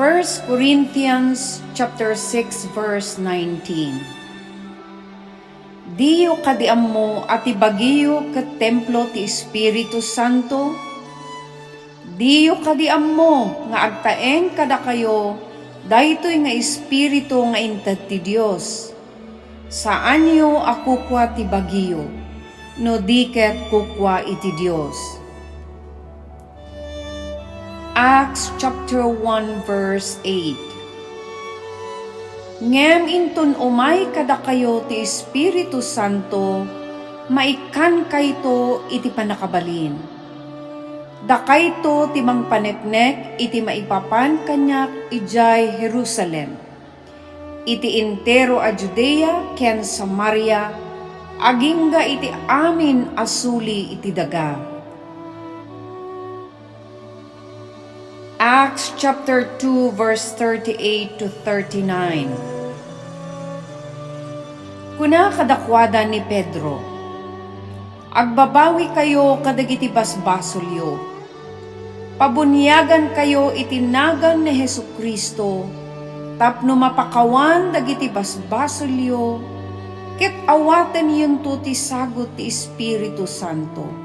1 Corinthians chapter 6 verse 19. Diyo kadiam mo at ibagiyo ket templo ti Espiritu Santo. Diyo kadiam mo nga agtaeng kada kayo daytoy nga espiritu nga inted ti Dios. Saan yo akukwa ti bagiyo, no diket kukwa iti Dios. Acts chapter 1 verse 8. Ngem inton umay kada kayo ti Espiritu Santo, maikan kayto iti panakabalin. Dakayto ti mangpaneknek iti maipapan kanyak ijay Jerusalem. Iti intero a Judea ken Samaria, agingga iti amin asuli iti daga. Acts chapter 2 verse 38 to 39. Kuna kadakwada ni Pedro, agbabawi kayo kadagiti basbasolyo. Pabunyagan kayo itinagan ni Hesukristo, tapno mapakawan dagiti basbasolyo, ket awaten yun to ti sagot ti Espiritu Santo.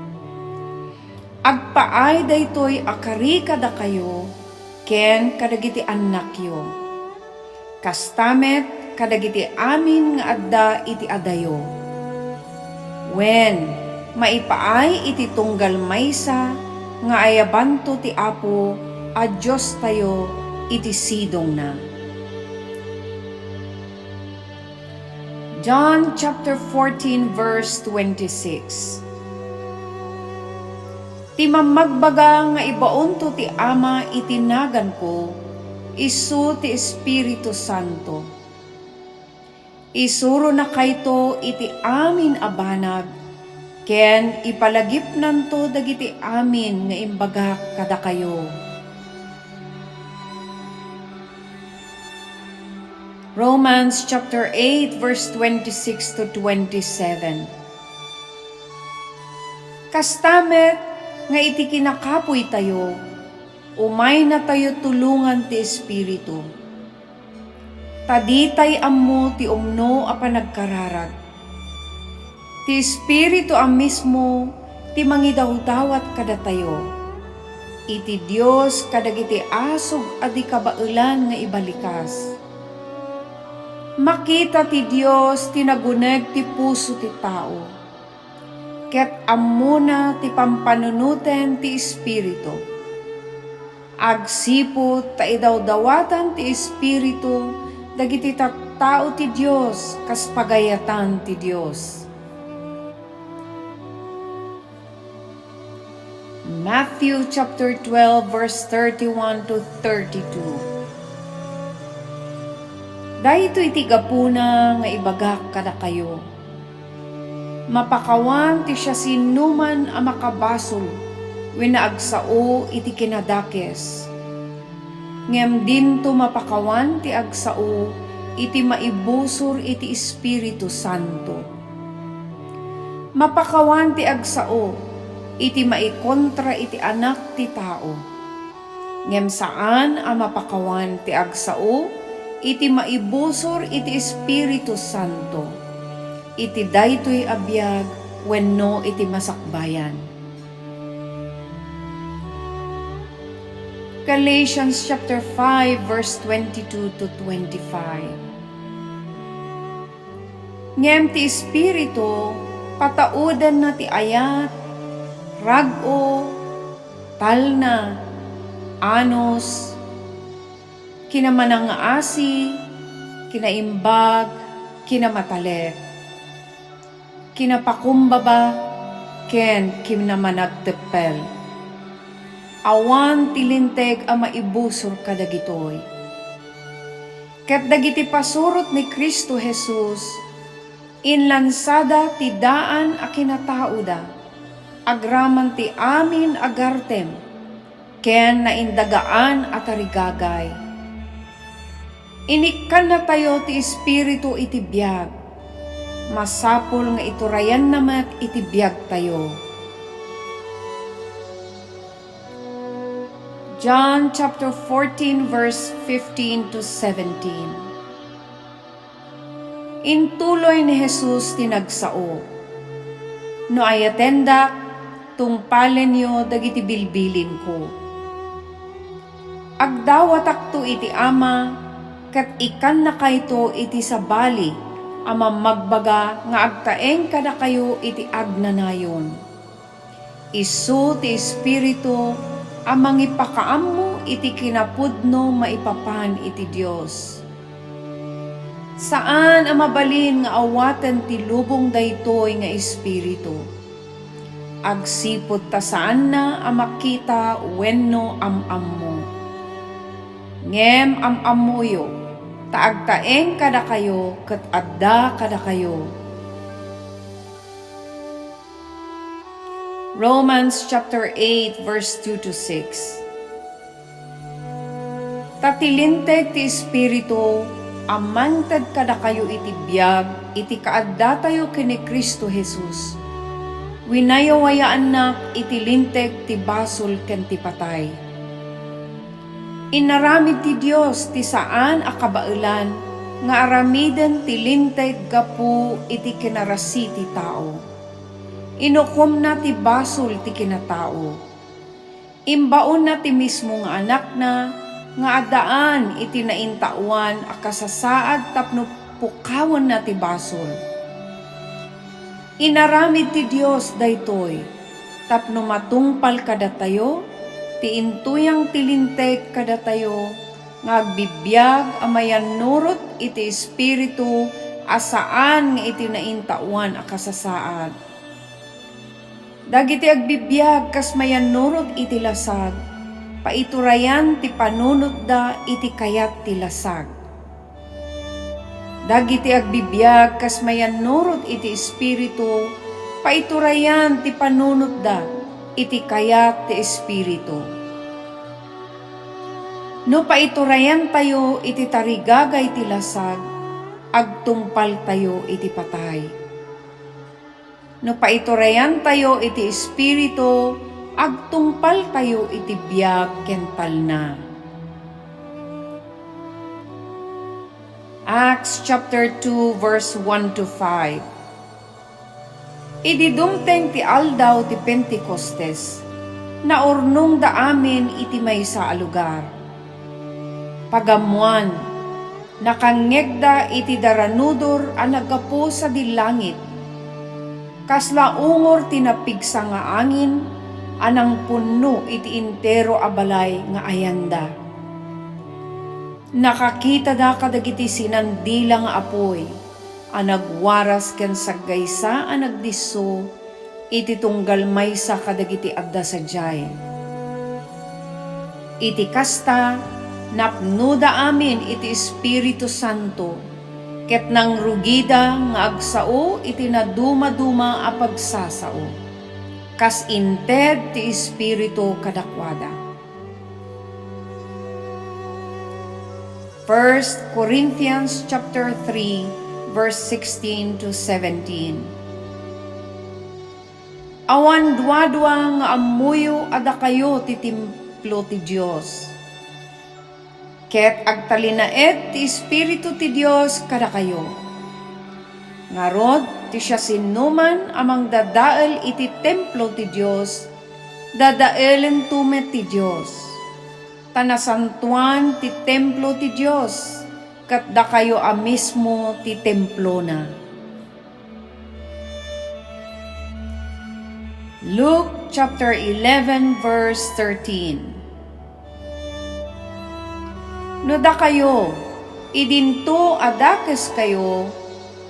Agpaay daytoy akari kada kayo, ken kadagiti anak yo. Kastamet kadagiti amin nga adda iti adayo. Wen maipaay iti tunggal maysa nga ayabanto ti Apo a Diyos tayo iti sidong na. John chapter 14 verse 26. Ti mamagbaga nga ibaon to ti Ama itinagan ko, isu ti Espiritu Santo. Isuro na kayto iti amin abanag, ken ipalagip nanto dagiti amin nga imbaga kada kayo. Romans chapter 8 verse 26 to 27. Kastamet nga iti kinakapoy tayo, umay na tayo tulungan ti Espiritu. Taditay ammo ti umno a panagkararag. Ti Espiritu am mismo ti mangidawdawat kada tayo. Iti Dios kadagiti asog adi kabailan nga ibalikas. Makita ti Dios tinaguneg ti puso ti tao. Ket ammo na ti pampanunuten ti Espiritu. Agsipot ta idawdawatan ti Espiritu dagiti tattao ti Dios kas pagayatan ti Dios. Matthew chapter 12 verse 31 to 32. Dayto iti gapuna nga ibagak kada kayo. Mapakawan ti siya sinuman a makabasol wenna agsao iti kinadakes. Ngem dinto mapakawan ti agsao iti maibusor iti Espiritu Santo. Mapakawan ti agsao iti maikontra iti anak ti tao. Ngem saan a mapakawan ti agsao iti maibusor iti Espiritu Santo. Iti daytoy abiyag wenno iti masakbayan. Galatians chapter 5 verse 22 to 25. Ngem ti Espiritu pataudan na ti ayat, rag-o, talna, anos, kinamanang asi, kinaimbag, kinamatalek, kinapakumbaba, ken kinamanagtepel. Awan tilinteg a maibusor kadagitoy. Ket dagiti pasurot ni Kristo Jesus, inlansada ti daan a kinatauda, agraman ti amin agartem, ken naindagaan at arigagay. Inikkan na tayo ti Espiritu iti biyag, masapul nga iturayan namat iti biyag tayo. John chapter 14 verse 15 to 17. Intuloy ni Jesus tinagsao. No ay atenda, tungpalen niyo dagiti bilbilin ko. Agdawat to iti ama, kat ikan na kayto iti sabali, ama magbaga nga agtaeng kada kayo iti agnanayon. Isu ti Espiritu, amang ipakaammo iti kinapudno maipapan iti Dios. Saan ang mabalin nga awatan ti lubong daytoy nga Espiritu? Agsipod ta saan na ang makita wenno amammo. Ngem amamuyo, taagtaeng kada kayo ket adda kada kayo. Romans chapter 8 verse 2 to 6. Tatilinteg ti Espiritu, amantad kada kayo iti biyag, iti kaadda tayo kini Kristo Jesus. Winayawayaan na iti linteg ti basol ken ti patay. Inaramid ti Dios ti saan a kabailan nga aramiden ti linteg gapu iti kinarasi ti tao. Inukom na ti basol ti kinatao. Imbaon na ti mismo nga anak na, nga adaan iti naintawan a kasasaad tapno pukawan na ti basol. Inaramid ti Dios daytoy, tapno matungpal kada tayo, ti intuyang tilinteg kada tayo, nga agbibiyag amayan nurot iti Espiritu asaan nga iti naintawan a kasasaad. Dagiti agbibiyag kas mayan nurot iti lasag, paiturayan ti panunot da iti kayat ti lasag. Dagiti agbibiyag kas mayan nurot iti Espiritu, paiturayan ti panunot da iti kayat ti Espiritu. No paiturayan tayo iti tarigagay ti lasag, agtungpal tayo iti patay. No paiturayan tayo iti Espiritu, agtungpal tayo iti biyag kental na. Acts chapter 2 verse 1 to 5. Ididumteng ti aldaw ti Pentecostes, na urnong da amin iti maysa a lugar. Pagamuan, nakangegda iti daranudor a nagapo sa dilangit, kasla ungor tinapigsa nga angin, anang punno iti intero a balay nga ayanda. Nakakita da kadagiti sinandila nga apoy, anagwaras ken saggaysa anagdisso, iti tunggal maysa kadagiti adda sadyay. Iti kasta, napnuda amin iti Espiritu Santo, ket nang rugida nga agsao iti naduma-duma a pagsasao, kas inted ti Espiritu kadakwada. 1 Corinthians chapter 3 verse 16 to 17. Awan dua-dua nga ammuyo ada kayo ti templo ti Dios. Ket agtalinaed ti Espiritu ti Dios kada kayo. Ngarod ti siya sinuman amang dadael iti templo ti Dios, dadaelen tumet ti Dios. Tanasantuan ti templo ti Dios, ket da kayo a mismo ti templo na. Luke chapter 11 verse 13. No da kayo, idinto adakes kayo,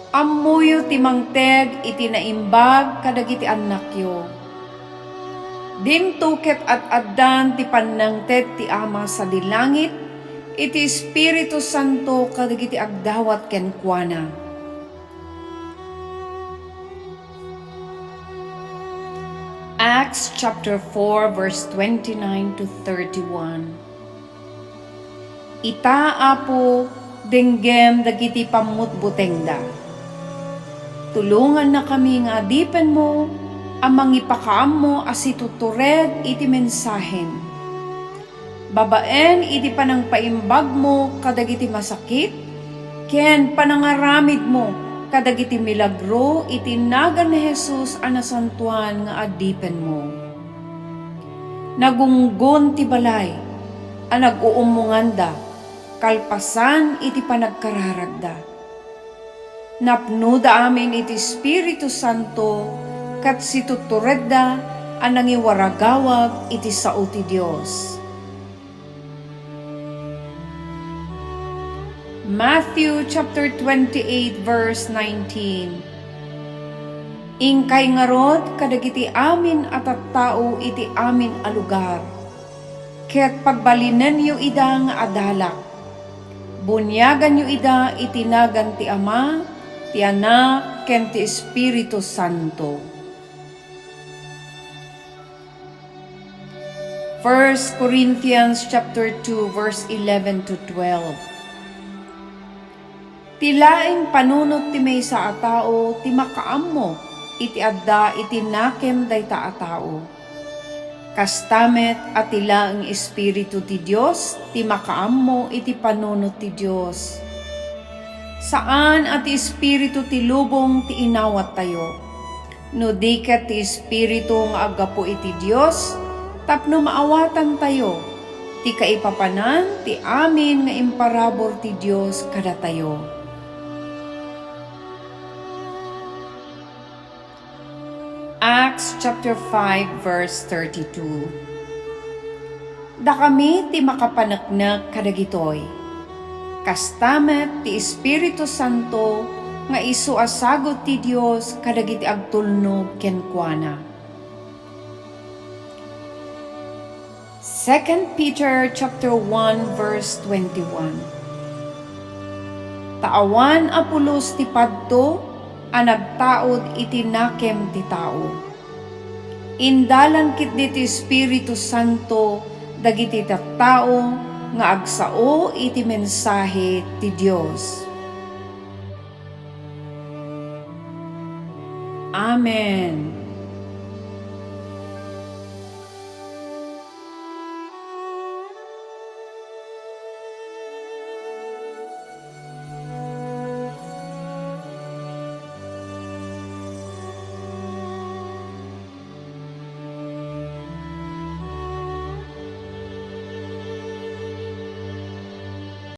ammuyo ti mangteg iti naimbag kadagiti annakyo. Dinto ket at addan ti pannangted ti Ama sa dilangit, iti Espiritu Santo kadagiti agdawat kenkuana. Acts chapter 4 verse 29 to 31. Ita apo denggem dagiti pamutbutengda. Tulungan na kami nga adipen mo, amang ipakaam mo asitutured iti mensahen. Babaen iti panang paimbag mo kadagiti masakit, ken panangaramid mo kadagiti milagro iti nagan ni Jesus a nasantuan nga adipen mo. Nagunggon ti balay, a nag-uumunganda, kalpasan iti panagkararagda. Napnuda amin iti Espiritu Santo, kat situturedda a nangiwaragawag iti sao ti Dios. Matthew chapter 28 verse 19. Ingkay ngarod kadagiti amin at tao iti amin a lugar. Ket pagbalinan yu ida nga adalak. Bunyagan yu ida itinagan ti Ama, ti Anak, ken ti Espiritu Santo. 1 Corinthians chapter 2 verse 11 to 12. Tilaing panunot ti may sa atao ti makaammo iti adda iti nakem dayta atao. Kastamet at tila ang Espiritu ti Dios ti makaammo iti panunot ti Dios. Saan at Espiritu ti lubong ti inawat tayo. No di ket ti Espiritu nga agapo iti Dios, tapno maawatan tayo. Ti kaipapanan ti amin nga imparabor ti Dios kada tayo. Acts chapter 5 verse 32. Da kami ti makapaneknek kadagitoy. Kastamet ti Espiritu Santo nga isu asagot ti Dios kadagiti agtulnog kenkuana. 2 Peter chapter 1 verse 21. Taawan Apolos ti padto a nagtaod iti nakem ti tao. Indalan kit diti Espiritu Santo dagiti tattao nga agsao iti mensahe ti Dios. Amen.